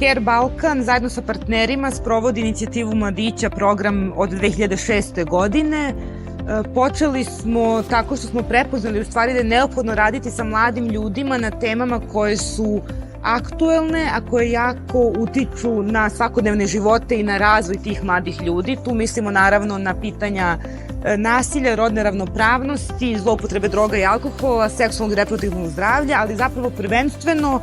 Care Balkan zajedno sa partnerima sprovodi inicijativu mladića program od 2006. godine. Počeli smo tako što smo prepoznali u stvari da je neophodno raditi sa mladim ljudima na temama koje su aktuelne, a koje jako utiču na svakodnevne živote i na razvoj tih mladih ljudi. Tu mislimo naravno na pitanja nasilja, rodne ravnopravnosti, zloupotrebe droga i alkohola, seksualnog i reproduktivnog zdravlja, ali zapravo prvenstveno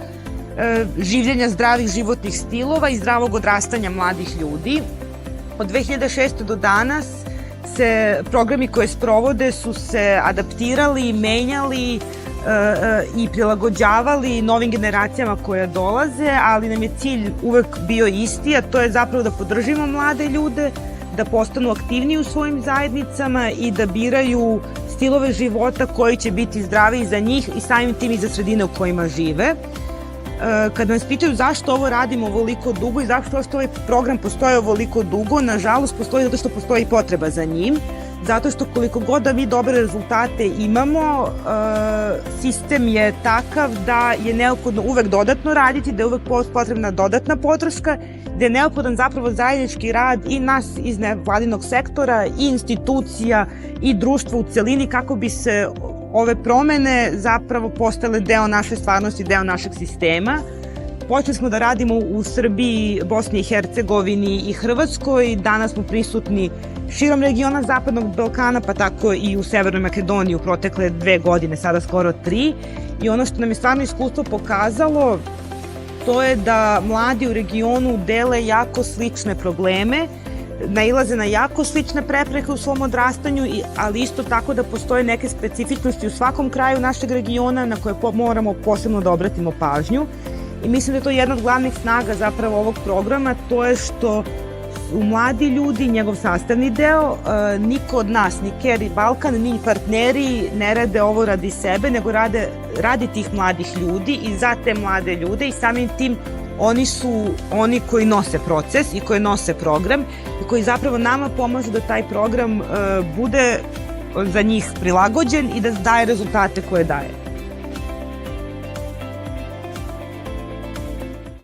življenja zdravih životnih stilova i zdravog odrastanja mladih ljudi. Od 2006. do danas programi koje sprovode su se adaptirali, menjali i prilagođavali novim generacijama koje dolaze, ali nam je cilj uvek bio isti, a to je zapravo da podržimo mlade ljude, da postanu aktivniji u svojim zajednicama i da biraju stilove života koji će biti zdraviji za njih i samim tim i za sredine u kojima žive. Kad nas pitaju zašto ovo radimo ovoliko dugo i zašto ovaj program postoji ovoliko dugo, nažalost postoji zato što postoji potreba za njim, zato što koliko god da mi dobre rezultate imamo, sistem je takav da je neophodno uvek dodatno raditi, da je uvek potrebna dodatna podrška, da je neophodan zapravo zajednički rad i nas iz nevladinog sektora i institucija i društva u celini kako bi se ove promene zapravo postale deo naše stvarnosti, deo našeg sistema. Počeli smo da radimo u Srbiji, Bosni i Hercegovini i Hrvatskoj. Danas smo prisutni širom regiona Zapadnog Balkana, pa tako i u Severnoj Makedoniji u protekle 2 godine, sada skoro 3. I ono što nam je stvarno iskustvo pokazalo, to je da mladi u regionu dele jako slične probleme, nailaze na jako slične prepreke u svom odrastanju, ali isto tako da postoje neke specifičnosti u svakom kraju našeg regiona na koje moramo posebno da obratimo pažnju. I mislim da je to jedna od glavnih snaga zapravo ovog programa, to je što su mladi ljudi njegov sastavni deo. Niko od nas, ni Care Balkan, ni partneri ne rade ovo radi sebe, nego radi tih mladih ljudi i za te mlade ljude i samim tim oni su oni koji nose proces i koji nose program i koji zapravo nama pomažu da taj program bude za njih prilagođen i da daje rezultate koje daje.